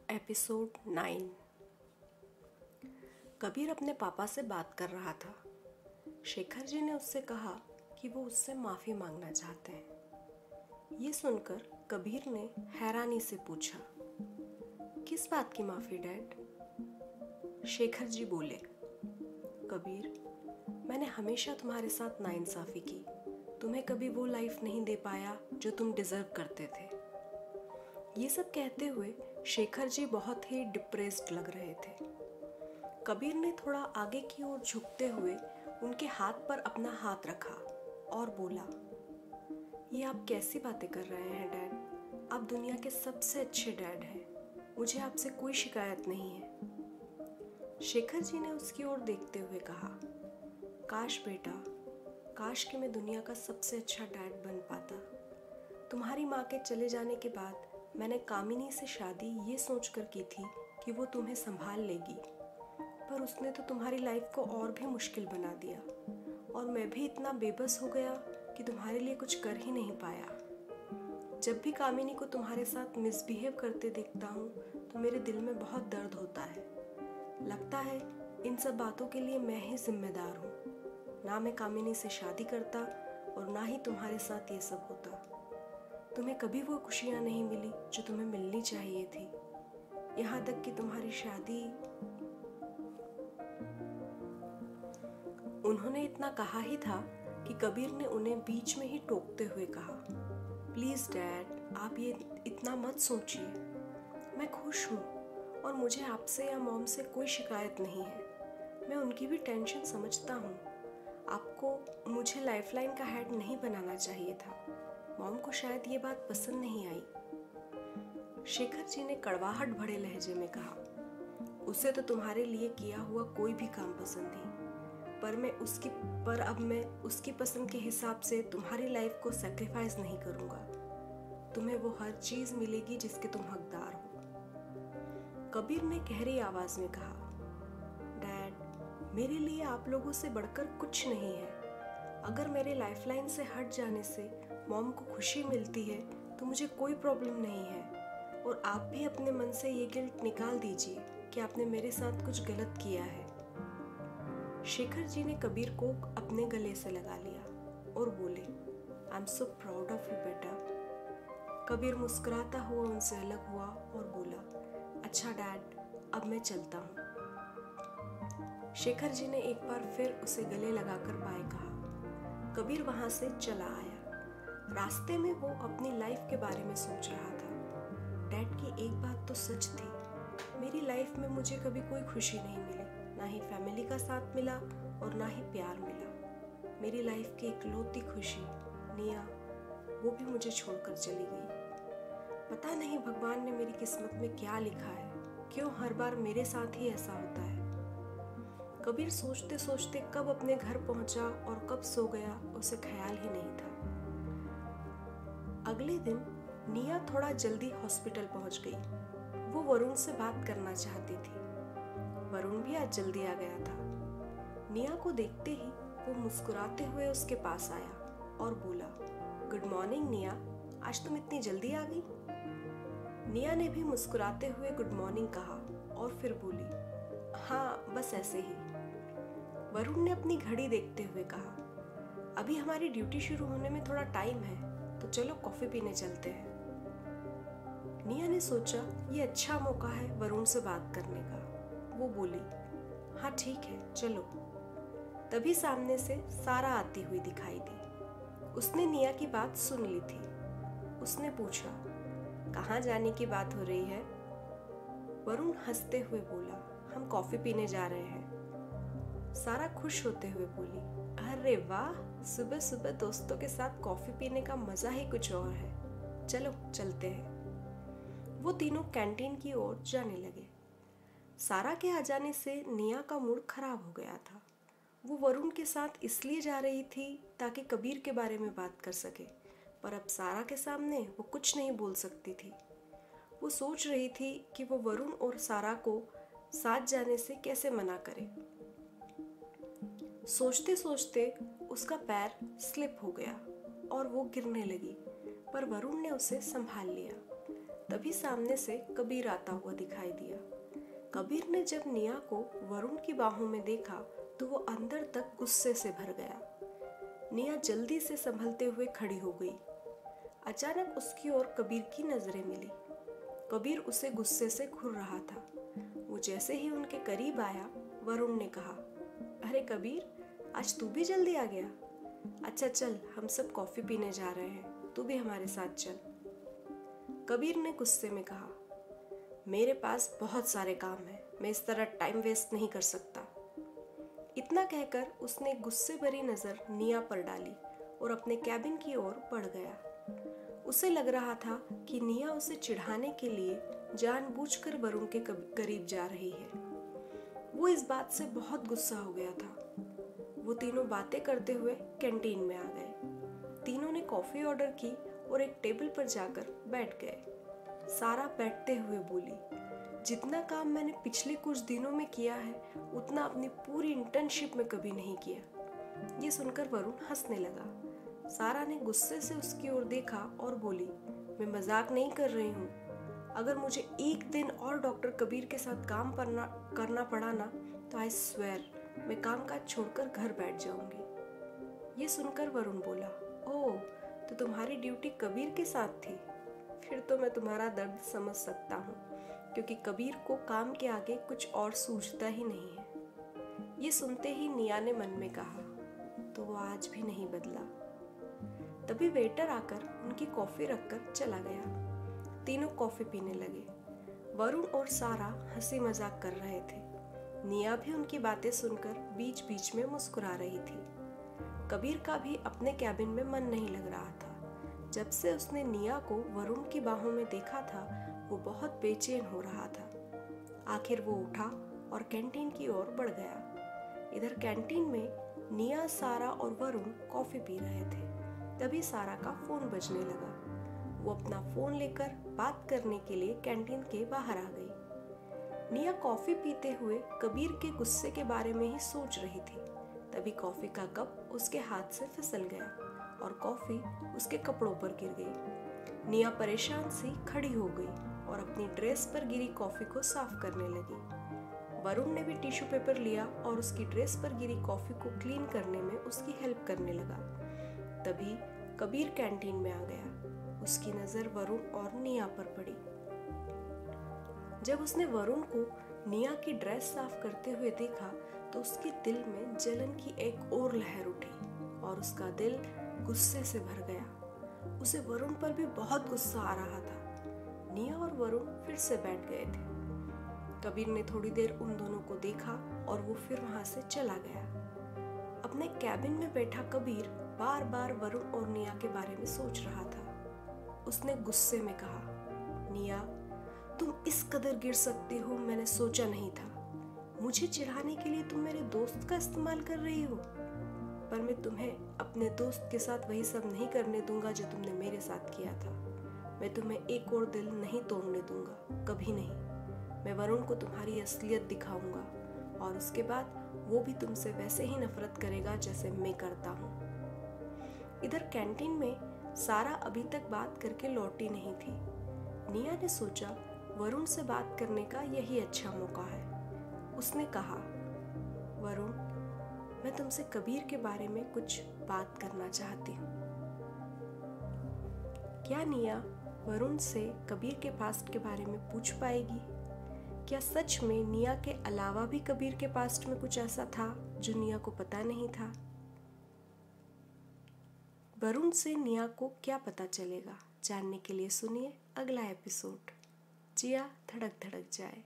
Episode 9। Kabir अपने पापा से बात कर रहा था। शेखर जी ने उससे कहा कि वो उससे माफ़ी मांगना चाहते हैं। ये सुनकर कबीर ने हैरानी से पूछा, किस बात की माफ़ी डैड? शेखर जी बोले, कबीर, मैंने हमेशा तुम्हारे साथ नाइंसाफ़ी की। तुम्हें कभी वो लाइफ नहीं दे पाया जो तुम डिज़र्व करते थे। ये सब कहते हुए शेखर जी बहुत ही डिप्रेस्ड लग रहे थे। कबीर ने थोड़ा आगे की ओर झुकते हुए उनके हाथ पर अपना हाथ रखा और बोला, ये आप कैसी बातें कर रहे हैं डैड? आप दुनिया के सबसे अच्छे डैड हैं। मुझे आपसे कोई शिकायत नहीं है। शेखर जी ने उसकी ओर देखते हुए कहा, काश बेटा, काश कि मैं दुनिया का सबसे अच्छा डैड बन पाता। तुम्हारी माँ के चले जाने के बाद मैंने कामिनी से शादी ये सोचकर की थी कि वो तुम्हें संभाल लेगी, पर उसने तो तुम्हारी लाइफ को और भी मुश्किल बना दिया और मैं भी इतना बेबस हो गया कि तुम्हारे लिए कुछ कर ही नहीं पाया। जब भी कामिनी को तुम्हारे साथ मिसबिहेव करते देखता हूँ तो मेरे दिल में बहुत दर्द होता है। लगता है इन सब बातों के लिए मैं ही जिम्मेदार हूँ। ना मैं कामिनी से शादी करता और ना ही तुम्हारे साथ ये सब होता। तुम्हें कभी वो खुशियाँ नहीं मिली जो तुम्हें मिलनी चाहिए थी। यहाँ तक कि तुम्हारी शादी। उन्होंने इतना कहा ही था कि कबीर ने उन्हें बीच में ही टोकते हुए कहा, प्लीज़ डैड, आप ये इतना मत सोचिए। मैं खुश हूँ और मुझे आपसे या मॉम से कोई शिकायत नहीं है। मैं उनकी भी टेंशन समझता हूँ। आपको मुझे लाइफलाइन का हेड नहीं बनाना चाहिए था। मॉम को शायद ये बात पसंद नहीं आई। शेखर जी ने कड़वाहट भरे लहजे में कहा, उसे तो तुम्हारे लिए किया हुआ कोई भी काम पसंद नहीं, पर अब मैं उसकी पसंद के हिसाब से तुम्हारी लाइफ को सैक्रिफाइस नहीं करूँगा। तुम्हें वो हर चीज़ मिलेगी जिसके तुम हकदार हो। कबीर ने गहरी आवाज़ में कहा, डैड, मेरे लिए आप लोगों से बढ़कर कुछ नहीं है। अगर मेरे लाइफलाइन से हट जाने से मॉम को खुशी मिलती है तो मुझे कोई प्रॉब्लम नहीं है, और आप भी अपने मन से ये गिल्ट निकाल दीजिए कि आपने मेरे साथ कुछ गलत किया है। शेखर जी ने कबीर को अपने गले से लगा लिया और बोले, I am so proud of you बेटा। कबीर मुस्कुराता हुआ उनसे अलग हुआ और बोला, अच्छा डैड, अब मैं चलता हूँ। शेखर जी ने एक बार फिर उसे गले लगाकर बाय कहा। कबीर वहाँ से चला आया। रास्ते में वो अपनी लाइफ के बारे में सोच रहा था। डैड की एक बात तो सच थी, मेरी लाइफ में मुझे कभी कोई खुशी नहीं मिली, ना ही फैमिली का साथ मिला और ना ही प्यार मिला। मेरी लाइफ की इकलौती खुशी निया, वो भी मुझे छोड़कर चली गई। पता नहीं भगवान ने मेरी किस्मत में क्या लिखा है, क्यों हर बार मेरे साथ ही ऐसा होता है। कबीर सोचते सोचते कब अपने घर पहुंचा और कब सो गया उसे ख्याल ही नहीं था। अगले दिन निया थोड़ा जल्दी हॉस्पिटल पहुंच गई। वो वरुण से बात करना चाहती थी। वरुण भी आज जल्दी आ गया था। निया को देखते ही वो मुस्कुराते हुए उसके पास आया और बोला, गुड मॉर्निंग निया, आज तुम इतनी जल्दी आ गई? निया ने भी मुस्कुराते हुए गुड मॉर्निंग कहा और फिर बोली, हाँ बस ऐसे ही। वरुण ने अपनी घड़ी देखते हुए कहा, अभी हमारी ड्यूटी शुरू होने में थोड़ा टाइम है, तो चलो कॉफी पीने चलते हैं। निया ने सोचा ये अच्छा मौका है वरुण से बात करने का। वो बोली, हाँ ठीक है चलो। तभी सामने से सारा आती हुई दिखाई दी। उसने निया की बात सुन ली थी। उसने पूछा, कहाँ जाने की बात हो रही है? वरुण हंसते हुए बोला, हम कॉफी पीने जा रहे हैं। सारा खुश होते हुए बोली, अरे वाह, सुबह सुबह दोस्तों के साथ कॉफी पीने का मजा ही कुछ और है। चलो चलते हैं। वो तीनों कैंटीन की ओर जाने लगे। सारा के आ जाने से निया का मूड खराब हो गया था। वो वरुण के साथ इसलिए जा रही थी ताकि कबीर के बारे में बात कर सके, पर अब सारा के सामने वो कुछ नहीं बोल सकती थी। वो सोच रही थी कि वो वरुण और सारा को साथ जाने से कैसे मना करे। सोचते सोचते उसका पैर स्लिप हो गया और वो गिरने लगी, पर वरुण ने उसे संभाल लिया। तभी सामने से कबीर आता हुआ दिखाई दिया। कबीर ने जब निया को वरुण की बाहों में देखा तो वो अंदर तक गुस्से से भर गया। निया जल्दी से संभलते हुए खड़ी हो गई। अचानक उसकी ओर कबीर की नजरें मिली। कबीर उसे गुस्से से घूर रहा था। वो जैसे ही उनके करीब आया, वरुण ने कहा, अरे कबीर, आज तू भी जल्दी आ गया। अच्छा चल, हम सब कॉफी पीने जा रहे हैं, तू भी हमारे साथ चल। कबीर ने गुस्से में कहा, मेरे पास बहुत सारे काम हैं, मैं इस तरह टाइम वेस्ट नहीं कर सकता। इतना कहकर उसने गुस्से भरी नजर निया पर डाली और अपने कैबिन की ओर बढ़ गया। उसे लग रहा था कि निया उसे चिढ़ाने के लिए जानबूझकर वरुण के करीब जा रही है। वो इस बात से बहुत गुस्सा हो गया था। वो तीनों बातें करते हुए कैंटीन में आ गए। तीनों ने कॉफी ऑर्डर की और एक टेबल पर जाकर बैठ गए। सारा बैठते हुए बोली, जितना काम मैंने पिछले कुछ दिनों में किया है उतना अपनी पूरी इंटर्नशिप में कभी नहीं किया। ये सुनकर वरुण हंसने लगा। सारा ने गुस्से से उसकी ओर देखा और बोली, मैं मजाक नहीं कर रही हूँ। अगर मुझे एक दिन और डॉक्टर कबीर के साथ काम करना पड़ा ना तो आई स्वेयर मैं काम काज छोड़कर घर बैठ जाऊंगी। ये सुनकर वरुण बोला, ओह, तो तुम्हारी ड्यूटी कबीर के साथ थी। फिर तो मैं तुम्हारा दर्द समझ सकता हूँ, क्योंकि कबीर को काम के आगे कुछ और सूझता ही नहीं है। ये सुनते ही निया ने मन में कहा, तो वो आज भी नहीं बदला। तभी वेटर आकर उनकी कॉफी रखकर चला गया। तीनों कॉफी पीने लगे। वरुण और सारा हंसी मजाक कर रहे थे। निया भी उनकी बातें सुनकर बीच बीच में मुस्कुरा रही थी। कबीर का भी अपने कैबिन में मन नहीं लग रहा था। जब से उसने निया को वरुण की बाहों में देखा था, वो बहुत बेचैन हो रहा था। आखिर वो उठा और कैंटीन की ओर बढ़ गया। इधर कैंटीन में निया, सारा और वरुण कॉफी पी रहे थे। तभी सारा का फोन बजने लगा। वो अपना फोन लेकर बात करने के लिए कैंटीन के बाहर आ गई। निया कॉफी पीते हुए कबीर के गुस्से के बारे में ही सोच रही थी। तभी कॉफी का कप उसके हाथ से फिसल गया और कॉफी उसके कपड़ों पर गिर गई। निया परेशान सी खड़ी हो गई और अपनी ड्रेस पर गिरी कॉफी को साफ करने लगी। वरुण ने भी टिश्यू पेपर लिया और उसकी ड्रेस पर गिरी कॉफी को क्लीन करने में उसकी हेल्प करने लगा। तभी कबीर कैंटीन में आ गया। उसकी नजर वरुण और निया पर पड़ी। जब उसने वरुण को निया की ड्रेस साफ करते हुए देखा तो उसके दिल में जलन की एक और लहर उठी और उसका दिल गुस्से से भर गया। उसे वरुण पर भी बहुत गुस्सा आ रहा था। निया और वरुण फिर से बैठ गए थे। कबीर ने थोड़ी देर उन दोनों को देखा और वो फिर वहां से चला गया। अपने कैबिन में बैठा कबीर बार बार वरुण और निया के बारे में सोच रहा था। उसने गुस्से में कहा, निया, तुम इस कदर गिर सकती हो मैंने सोचा नहीं था। मुझे चिढ़ाने के लिए तुम मेरे दोस्त का इस्तेमाल कर रही हो, पर मैं तुम्हें अपने दोस्त के साथ वही सब नहीं करने दूंगा जो तुमने मेरे साथ किया था। मैं तुम्हें एक और दिल नहीं तोड़ने दूंगा, कभी नहीं। मैं वरुण को तुम्हारी असलियत दिखाऊंगा और उसके बाद वो भी तुमसे वैसे ही नफरत करेगा जैसे मैं करता हूँ। इधर कैंटीन में सारा अभी तक बात करके लौटी नहीं थी। निया ने सोचा वरुण से बात करने का यही अच्छा मौका है। उसने कहा, वरुण, मैं तुमसे कबीर के बारे में कुछ बात करना चाहती हूँ। क्या निया वरुण से कबीर के पास्ट के बारे में पूछ पाएगी? क्या सच में निया के अलावा भी कबीर के पास्ट में कुछ ऐसा था जो निया को पता नहीं था? वरुण से निया को क्या पता चलेगा, जानने के लिए सुनिए अगला एपिसोड। जिया धड़क धड़क जाए।